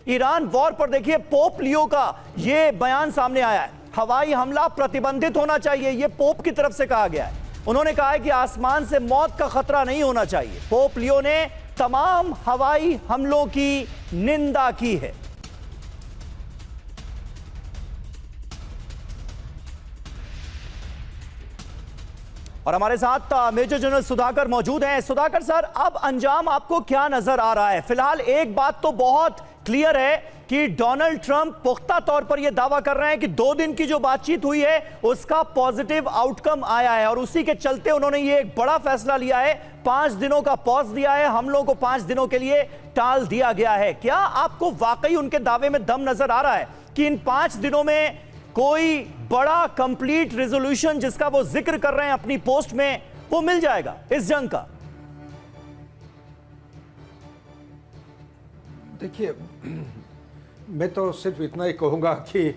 Iran war पर देखिए Pope Leo का यह बयान सामने आया है, हवाई हमला प्रतिबंधित होना चाहिए, यह पोप की तरफ से कहा गया है। उन्होंने कहा है कि आसमान से मौत का खतरा नहीं होना चाहिए। पोप लियो ने तमाम हवाई हमलों की निंदा की है। और हमारे साथ मेजर जनरल सुधाकर मौजूद हैं। सुधाकर सर, अब अंजाम आपको क्या नजर आ रहा है? फिलहाल एक बात तो बहुत क्लियर है कि डोनाल्ड ट्रंप पुख्ता तौर पर यह दावा कर रहे हैं कि 2 दिन की जो बातचीत हुई है उसका पॉजिटिव आउटकम आया है और उसी के चलते उन्होंने ये एक बड़ा फैसला लिया है, 5 दिनों का पॉज दिया है, हमलों को 5 दिनों के लिए टाल दिया गया है। क्या आपको वाकई उनके दावे में दम नजर आ रहा है कि इन 5 दिनों में कोई बड़ा कंप्लीट रेजोल्यूशन जिसका वो जिक्र कर रहे हैं अपनी पोस्ट में, वो मिल जाएगा इस जंग का? देखिए, मैं तो सिर्फ इतना ही कहूँगा कि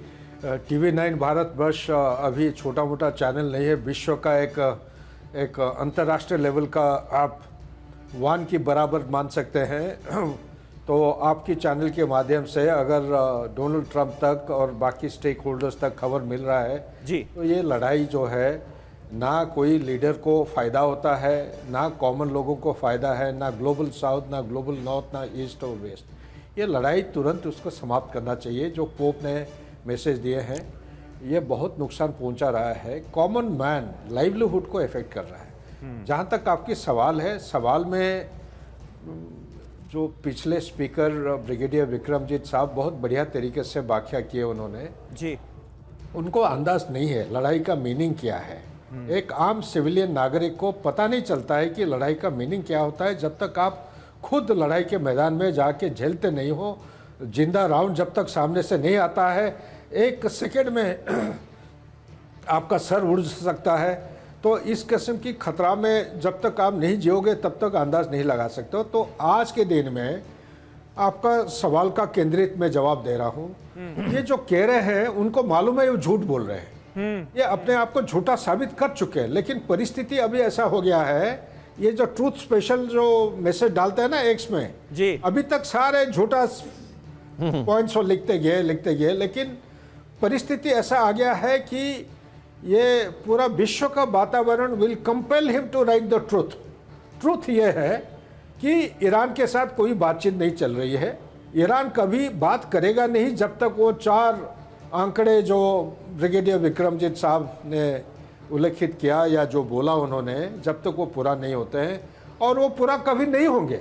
TV9 भारतवर्ष अभी छोटा मोटा चैनल नहीं है, विश्व का एक अंतर्राष्ट्रीय लेवल का आप वान की बराबर मान सकते हैं। तो आपकी चैनल के माध्यम से अगर डोनाल्ड ट्रंप तक और बाकी स्टेक होल्डर्स तक खबर मिल रहा है जी, तो ये लड़ाई जो है ना कोई लीडर को फ़ायदा होता है, ना कॉमन लोगों को फ़ायदा है, ना ग्लोबल साउथ, ना ग्लोबल नॉर्थ, ना ईस्ट और वेस्ट। ये लड़ाई तुरंत उसको समाप्त करना चाहिए। जो पोप ने मैसेज दिए हैं ये बहुत नुकसान पहुंचा रहा है, कॉमन मैन लाइवलीहुड को इफेक्ट कर रहा है। जहाँ तक आपकी सवाल है, सवाल में जो पिछले स्पीकर ब्रिगेडियर विक्रमजीत साहब बहुत बढ़िया तरीके से व्याख्या किए उन्होंने जी, उनको अंदाज नहीं है लड़ाई का मीनिंग क्या है। एक आम सिविलियन नागरिक को पता नहीं चलता है कि लड़ाई का मीनिंग क्या होता है जब तक आप खुद लड़ाई के मैदान में जाके झेलते नहीं हो। जिंदा राउंड जब तक सामने से नहीं आता है, 1 सेकेंड में आपका सर उड़ सकता है। तो इस किस्म की खतरा में जब तक आप नहीं जियोगे तब तक अंदाज नहीं लगा सकते हो। तो आज के दिन में आपका सवाल का केंद्रित मैं जवाब दे रहा हूँ। ये जो कह रहे हैं उनको मालूम है वो झूठ बोल रहे हैं, ये अपने आप को झूठा साबित कर चुके हैं। लेकिन परिस्थिति अभी ऐसा हो गया है, ये जो ट्रूथ स्पेशल जो मैसेज डालते हैं ना एक्स में जी, अभी तक सारे झूठा पॉइंट्स लिखते गए, लेकिन परिस्थिति ऐसा आ गया है कि ये पूरा विश्व का वातावरण will compel him to write the truth. Truth ये है कि ईरान के साथ कोई बातचीत नहीं चल रही है। ईरान कभी बात करेगा नहीं जब तक वो 4 आंकड़े जो ब्रिगेडियर विक्रमजीत साहब ने उल्लेखित किया या जो बोला उन्होंने, जब तक वो पूरा नहीं होते हैं, और वो पूरा कभी नहीं होंगे,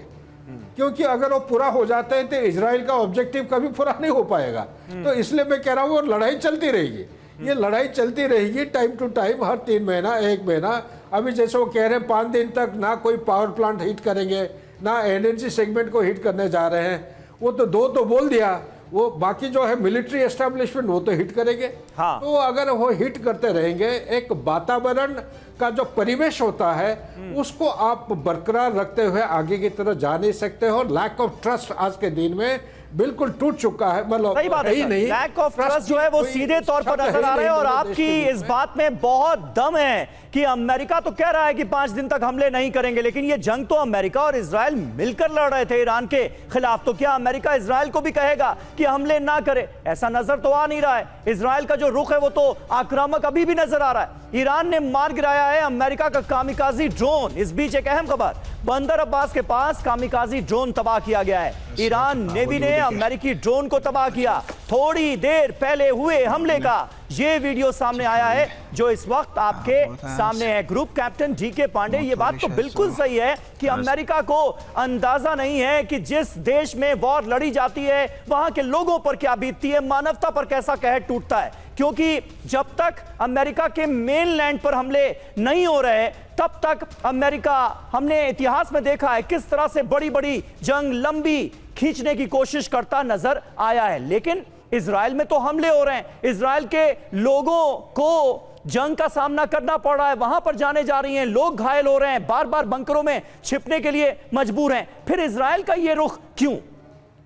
क्योंकि अगर वो पूरा हो जाते हैं तो इजराइल का ऑब्जेक्टिव कभी पूरा नहीं हो पाएगा। तो इसलिए मैं कह रहा हूँ वो लड़ाई चलती रहेगी, ये लड़ाई चलती रहेगी टाइम टू टाइम, हर 3 महीना 1 महीना। अभी जैसे वो कह रहे हैं 5 दिन तक ना कोई पावर प्लांट हिट करेंगे, ना एनर्जी सेगमेंट को हिट करने जा रहे हैं। वो तो 2 तो बोल दिया, वो बाकी जो है मिलिट्री एस्टेब्लिशमेंट वो तो हिट करेंगे। हाँ। तो अगर वो हिट करते रहेंगे, एक वातावरण का जो परिवेश होता है उसको आप बरकरार रखते हुए आगे की तरफ जा नहीं सकते हो। लैक ऑफ ट्रस्ट आज के दिन में बिल्कुल टूट चुका है। मतलब सही बात है, लैक ऑफ ट्रस्ट जो है वो सीधे तौर पर नजर आ रहा है। और आपकी इस बात में बहुत दम है कि अमेरिका तो कह रहा है कि 5 दिन तक हमले नहीं करेंगे, लेकिन ये जंग तो अमेरिका और इजराइल मिलकर लड़ रहे थे ईरान के खिलाफ। तो क्या अमेरिका इजराइल को भी कहेगा कि हमले ना करे? ऐसा नजर तो आ नहीं रहा है। इजराइल का जो रुख है वो तो आक्रामक अभी भी नजर आ रहा है। ईरान ने मार गिराया है अमेरिका का कामिकाजी ड्रोन। इस बीच एक अहम खबर, बंदर अब्बास के पास कामिकाजी ड्रोन तबाह किया गया है। ईरान नेवी ने अमेरिकी ड्रोन को तबाह किया। थोड़ी देर पहले हुए हमले का ये वीडियो सामने आया है जो इस वक्त आपके सामने है। ग्रुप कैप्टन DK पांडे, ये बात तो बिल्कुल सही है कि अमेरिका को अंदाजा नहीं है कि जिस देश में वॉर लड़ी जाती है वहां के लोगों पर क्या बीतती है, मानवता पर कैसा कहर टूटता है। क्योंकि जब तक अमेरिका के मेनलैंड पर हमले नहीं हो रहे तब तक अमेरिका, हमने इतिहास में देखा है किस तरह से बड़ी बड़ी जंग लंबी खींचने की कोशिश करता नजर आया है। लेकिन इजराइल में तो हमले हो रहे हैं, इजराइल के लोगों को जंग का सामना करना पड़ रहा है, वहां पर जाने जा रही हैं, लोग घायल हो रहे हैं, बार बार बंकरों में छिपने के लिए मजबूर हैं। फिर इजराइल का यह रुख क्यों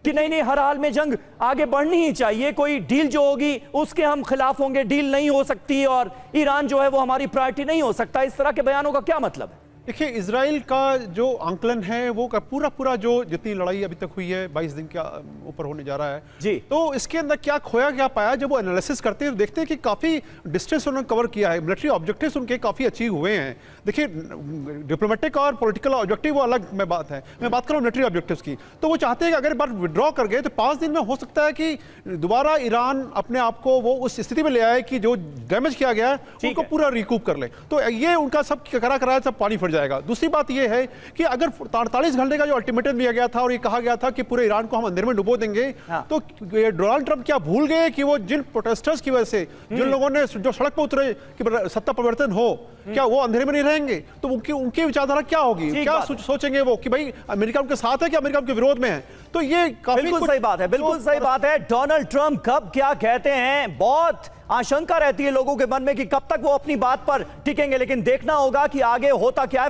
कि नहीं हर हाल में जंग आगे बढ़नी ही चाहिए, कोई डील जो होगी उसके हम खिलाफ होंगे, डील नहीं हो सकती और ईरान जो है वो हमारी प्रायोरिटी नहीं हो सकता। इस तरह के बयानों का क्या मतलब है? देखिए, इजराइल का जो आंकलन है वो का पूरा जो जितनी लड़ाई अभी तक हुई है 22 दिन के ऊपर होने जा रहा है जी। तो इसके अंदर क्या खोया क्या पाया, जब वो एनालिसिस करते हैं तो देखते हैं कि काफ़ी डिस्टेंस उन्होंने कवर किया है, मिलिट्री ऑब्जेक्टिव्स उनके काफ़ी अचीव हुए हैं। देखिए, डिप्लोमेटिक और पॉलिटिकल ऑब्जेक्टिव वो अलग में बात है, मैं बात कर रहा हूँ मिलिट्री ऑब्जेक्टिव्स की। तो वो चाहते हैं कि अगर एक बार विड्रॉ कर गए तो 5 दिन में हो सकता है कि दोबारा ईरान अपने आप को वो उस स्थिति में ले आए कि जो डैमेज किया गया है उनको पूरा रिकूप कर ले। तो ये उनका सब कराया सब पानी फिर जाएगा। दूसरी बात यह है कि अगर 48 घंटे का जो अल्टीमेटम दिया गया था और ये कहा गया था कि पूरे ईरान को हम अंधेरे में डुबो देंगे, तो डोनाल्ड ट्रंप क्या भूल गए कि वो जिन प्रोटेस्टर्स की वजह से जिन लोगों ने जो सड़क पर उतरे कि सत्ता परिवर्तन हो, क्या वो अंधेरे में नहीं रहेंगे? तो उनकी विचारधारा क्या होगी, क्या सोचेंगे वो कि भाई अमेरिका उनके साथ है कि अमेरिका उनके विरोध में है? तो ये बिल्कुल सही बात है, बिल्कुल सही बात है। डोनाल्ड ट्रंप कब क्या कहते हैं, बहुत आशंका रहती है लोगों के मन में कि कब तक वो अपनी बात पर टिकेंगे, लेकिन देखना होगा कि आगे होता क्या है।